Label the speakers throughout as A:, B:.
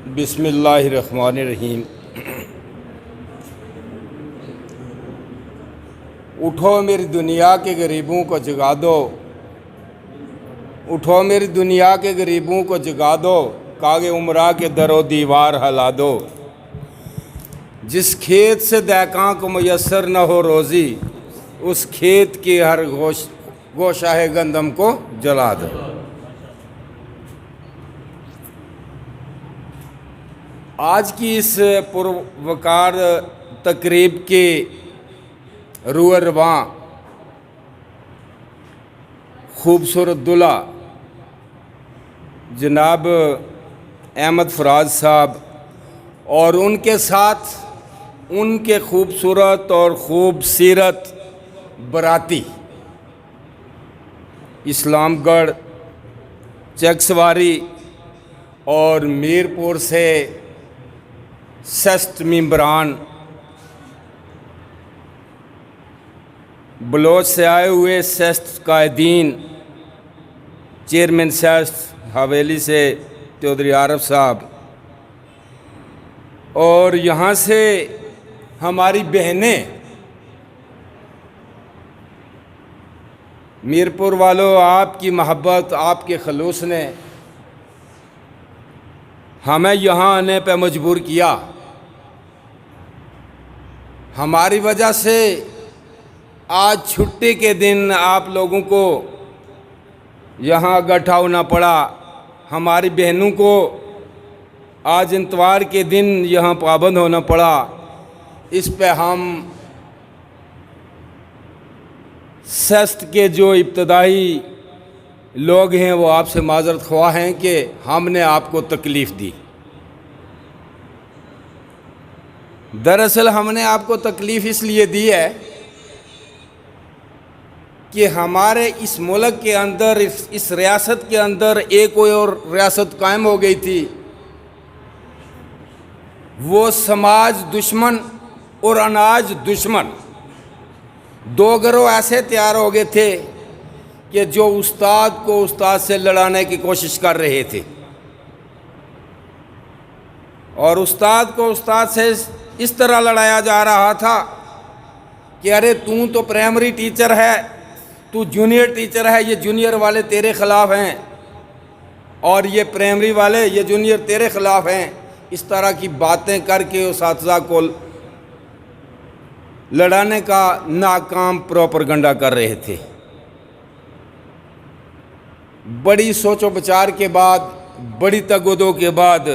A: بسم اللہ الرحمن الرحیم۔ اٹھو میری دنیا کے غریبوں کو جگا دو، اٹھو میری دنیا کے غریبوں کو جگا دو، کاغ عمرہ کے در و دیوار ہلا دو۔ جس کھیت سے دیکاں کو میسر نہ ہو روزی، اس کھیت کی ہر گوشہ گندم کو جلا دو۔ آج کی اس پروقار تقریب کے روح رواں خوبصورت دلہا جناب احمد فراز صاحب اور ان کے ساتھ ان کے خوبصورت اور خوب سیرت براتی اسلام گڑھ، چک سواری اور میرپور سے سست ممبران، بلوچ سے آئے ہوئے سست قائدین، چیئرمین سست حویلی سے چودھری عارف صاحب، اور یہاں سے ہماری بہنیں، میرپور والوں، آپ کی محبت، آپ کے خلوص نے ہمیں یہاں آنے پہ مجبور کیا۔ ہماری وجہ سے آج چھٹی کے دن آپ لوگوں کو یہاں اکٹھا ہونا پڑا، ہماری بہنوں کو آج اتوار کے دن یہاں پابند ہونا پڑا۔ اس پہ ہم سست کے جو ابتدائی لوگ ہیں وہ آپ سے معذرت خواہ ہیں کہ ہم نے آپ کو تکلیف دی۔ دراصل ہم نے آپ کو تکلیف اس لیے دی ہے کہ ہمارے اس ملک کے اندر، اس ریاست کے اندر ایک اور ریاست قائم ہو گئی تھی، وہ سماج دشمن اور اناج دشمن دو گروہ ایسے تیار ہو گئے تھے کہ جو استاد کو استاد سے لڑانے کی کوشش کر رہے تھے، اور استاد کو استاد سے اس طرح لڑایا جا رہا تھا کہ ارے تو پرائمری ٹیچر ہے، تو جونیئر ٹیچر ہے، یہ جونیئر والے تیرے خلاف ہیں، اور یہ پرائمری والے، یہ جونیئر تیرے خلاف ہیں۔ اس طرح کی باتیں کر کے اساتذہ کو لڑانے کا ناکام پروپیگنڈا کر رہے تھے۔ بڑی سوچ و بچار کے بعد، بڑی تگ و دو کے بعد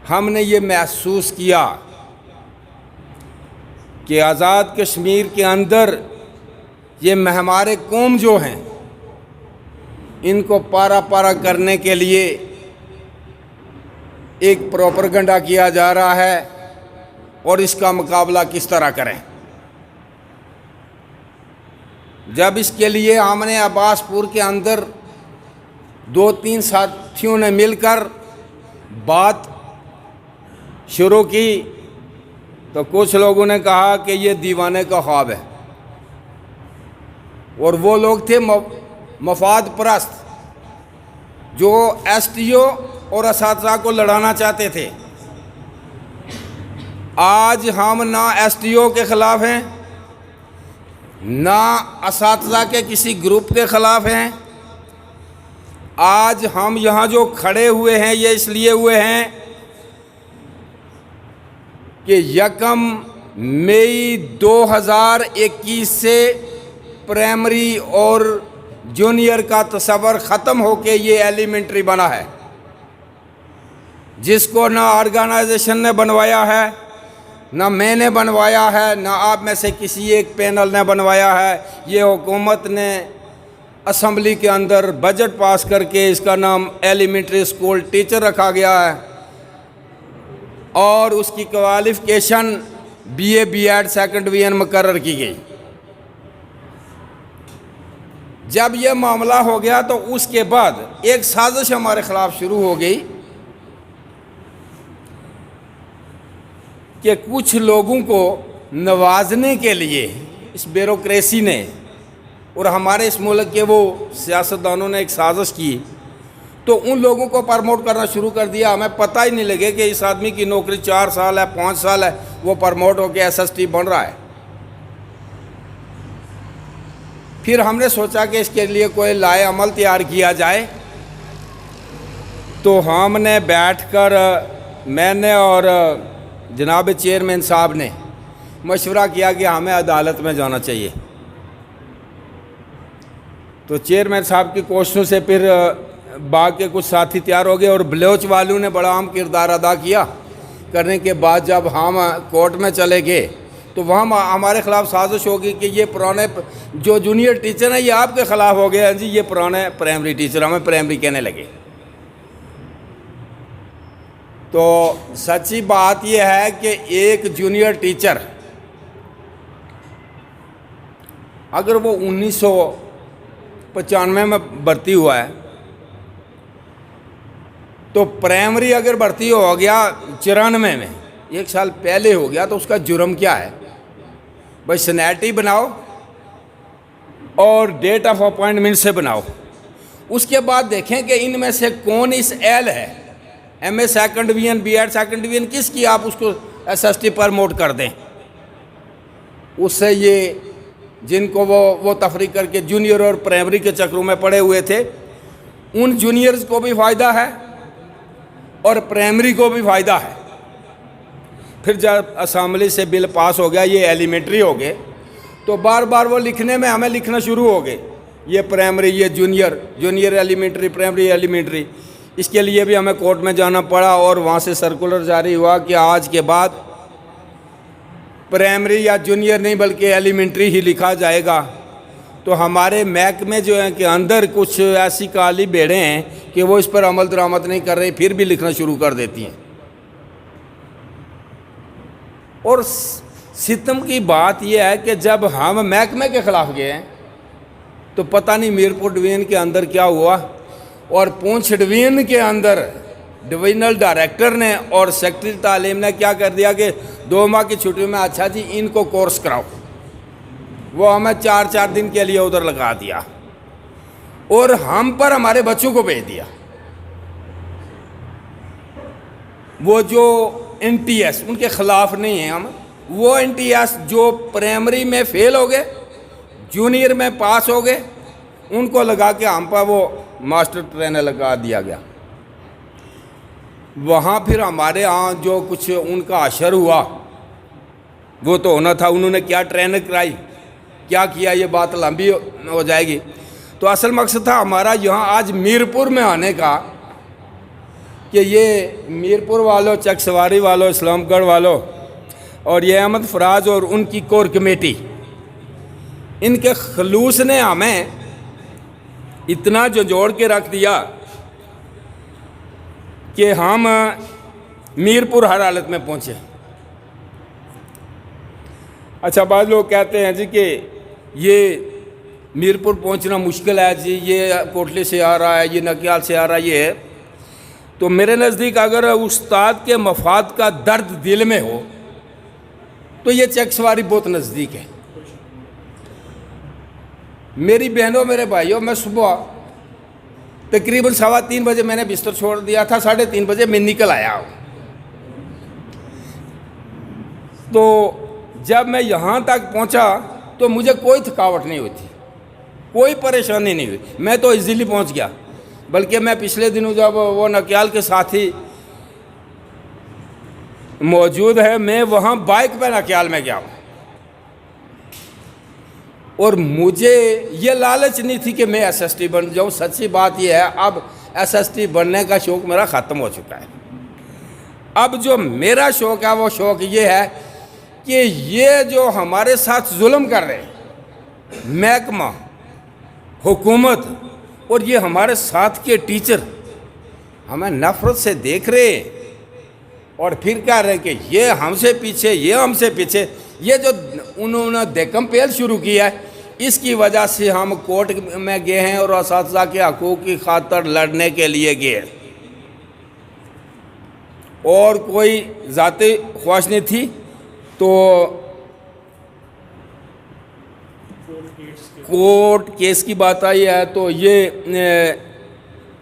A: ہم نے یہ محسوس کیا کہ آزاد کشمیر کے اندر یہ ہمارے قوم جو ہیں، ان کو پارا پارا کرنے کے لیے ایک پروپیگنڈا کیا جا رہا ہے، اور اس کا مقابلہ کس طرح کریں۔ جب اس کے لیے ہم نے عباس پور کے اندر 2-3 ساتھیوں نے مل کر بات شروع کی تو کچھ لوگوں نے کہا کہ یہ دیوانے کا خواب ہے، اور وہ لوگ تھے مفاد پرست جو ایس ٹی او اور اساتذہ کو لڑانا چاہتے تھے۔ آج ہم نہ ایس ٹی او کے خلاف ہیں، نہ اساتذہ کے کسی گروپ کے خلاف ہیں۔ آج ہم یہاں جو کھڑے ہوئے ہیں یہ اس لیے ہوئے ہیں کہ 1 مئی 2021 سے پرائمری اور جونیئر کا تصور ختم ہو کے یہ ایلیمنٹری بنا ہے، جس کو نہ آرگنائزیشن نے بنوایا ہے، نہ میں نے بنوایا ہے، نہ آپ میں سے کسی ایک پینل نے بنوایا ہے۔ یہ حکومت نے اسمبلی کے اندر بجٹ پاس کر کے اس کا نام ایلیمنٹری اسکول ٹیچر رکھا گیا ہے، اور اس کی qualification B A B Ed second division مقرر کی گئی۔ جب یہ معاملہ ہو گیا تو اس کے بعد ایک سازش ہمارے خلاف شروع ہو گئی کہ کچھ لوگوں کو نوازنے کے لیے اس بیوروکریسی نے اور ہمارے اس ملک کے وہ سیاستدانوں نے ایک سازش کی تو ان لوگوں کو پرموٹ کرنا شروع کر دیا. ہمیں پتہ ہی نہیں لگے کہ اس آدمی کی نوکری 4 سال ہے 5 سال ہے, وہ پرموٹ ہو کے SST بن رہا ہے. پھر ہم نے سوچا کہ اس کے لیے کوئی لائے عمل تیار کیا جائے. تو ہم نے بیٹھ کر, میں نے اور جناب چیئرمین صاحب نے مشورہ کیا کہ ہمیں عدالت میں جانا چاہیے. تو چیئرمین صاحب کی کوششوں سے پھر باغ کے کچھ ساتھی تیار ہو گئے, اور بلوچ والوں نے بڑا اہم کردار ادا کیا. کرنے کے بعد جب ہم کورٹ میں چلے گئے تو وہاں ہمارے خلاف سازش ہوگی کہ یہ پرانے جو جونیئر ٹیچر ہیں یہ آپ کے خلاف ہو گئے ہیں جی, یہ پرانے پرائمری ٹیچر, ہمیں پرائمری کہنے لگے. تو سچی بات یہ ہے کہ ایک جونیئر ٹیچر اگر وہ 1995 میں بھرتی ہوا ہے تو پرائمری اگر بھرتی ہو گیا 94 میں, 1 سال پہلے ہو گیا, تو اس کا جرم کیا ہے بھائی؟ سینیٹی بناؤ اور ڈیٹ آف اپوائنٹمنٹ سے بناؤ. اس کے بعد دیکھیں کہ ان میں سے کون اس ایل ہے, M A second division, B Ed second division, کس کی آپ اس کو SST پرموٹ کر دیں. اس سے یہ جن کو وہ تفریق کر کے جونیئر اور پرائمری کے چکروں میں پڑے ہوئے تھے, ان جونیئرز کو بھی فائدہ ہے اور پرائمری کو بھی فائدہ ہے. پھر جب اسمبلی سے بل پاس ہو گیا, یہ ایلیمنٹری ہو گئے, تو بار بار وہ لکھنے میں ہمیں لکھنا شروع ہو گئے, یہ پرائمری, یہ جونیئر ایلیمنٹری, پرائمری ایلیمنٹری. اس کے لیے بھی ہمیں کورٹ میں جانا پڑا, اور وہاں سے سرکولر جاری ہوا کہ آج کے بعد پرائمری یا جونیئر نہیں بلکہ ایلیمنٹری ہی لکھا جائے گا. تو ہمارے محکمے جو ہیں کہ اندر کچھ ایسی کالی بھیڑیں ہیں کہ وہ اس پر عمل درآمد نہیں کر رہی, پھر بھی لکھنا شروع کر دیتی ہیں. اور ستم کی بات یہ ہے کہ جب ہم محکمے کے خلاف گئے ہیں تو پتہ نہیں میرپور ڈویژن کے اندر کیا ہوا, اور پونچھ ڈویژن کے اندر ڈویژنل ڈائریکٹر نے اور سیکرٹری تعلیم نے کیا کر دیا کہ 2 ماہ کی چھٹیوں میں اچھا جی ان کو کورس کراؤ. وہ ہمیں 4 دن کے لیے ادھر لگا دیا, اور ہم پر ہمارے بچوں کو بھیج دیا. وہ جو NTS ان کے خلاف نہیں ہیں ہم, وہ NTS جو پرائمری میں فیل ہو گئے, جونیئر میں پاس ہو گئے, ان کو لگا کے ہم پر وہ ماسٹر ٹرینر لگا دیا گیا. وہاں پھر ہمارے ہاں جو کچھ ان کا اشر ہوا وہ تو ہونا تھا. انہوں نے کیا ٹریننگ کرائی, کیا کیا, یہ بات لمبی ہو جائے گی. تو اصل مقصد تھا ہمارا یہاں آج میرپور میں آنے کا کہ یہ میرپور والوں, چک سواری والوں, اسلام گڑھ والوں, اور یہ احمد فراز اور ان کی کور کمیٹی, ان کے خلوص نے ہمیں اتنا جوڑ کے رکھ دیا کہ ہم میرپور ہر حالت میں پہنچے. اچھا, بعض لوگ کہتے ہیں جی کہ یہ میرپور پہنچنا مشکل ہے جی, یہ کوٹلی سے آ رہا ہے, یہ نکیال سے آ رہا ہے, یہ ہے. تو میرے نزدیک اگر استاد کے مفاد کا درد دل میں ہو تو یہ چک سواری بہت نزدیک ہے. میری بہنوں, میرے بھائیوں, میں صبح تقریباً 3:15 بجے میں نے بستر چھوڑ دیا تھا, 3:30 بجے میں نکل آیا ہوں. تو جب میں یہاں تک پہنچا تو مجھے کوئی تھکاوٹ نہیں ہوئی تھی, کوئی پریشانی نہیں ہوئی, میں تو ایزیلی پہنچ گیا. بلکہ میں پچھلے دنوں جب وہ نکیال کے ساتھی موجود ہے, میں وہاں بائک پہ نکیال میں گیا ہوں, اور مجھے یہ لالچ نہیں تھی کہ میں SST بن جاؤں. سچی بات یہ ہے اب SST بننے کا شوق میرا ختم ہو چکا ہے. اب جو میرا شوق ہے وہ شوق یہ ہے کہ یہ جو ہمارے ساتھ ظلم کر رہے ہیں محکمہ, حکومت, اور یہ ہمارے ساتھ کے ٹیچر ہمیں نفرت سے دیکھ رہے ہیں, اور پھر کہہ رہے ہیں کہ یہ ہم سے پیچھے, یہ ہم سے پیچھے. یہ جو انہوں نے دیکم پیل شروع کیا ہے, اس کی وجہ سے ہم کورٹ میں گئے ہیں اور اساتذہ کے حقوق کی خاطر لڑنے کے لیے گئے, اور کوئی ذاتی خواہش نہیں تھی. تو کورٹ کیس کی بات آئی ہے تو یہ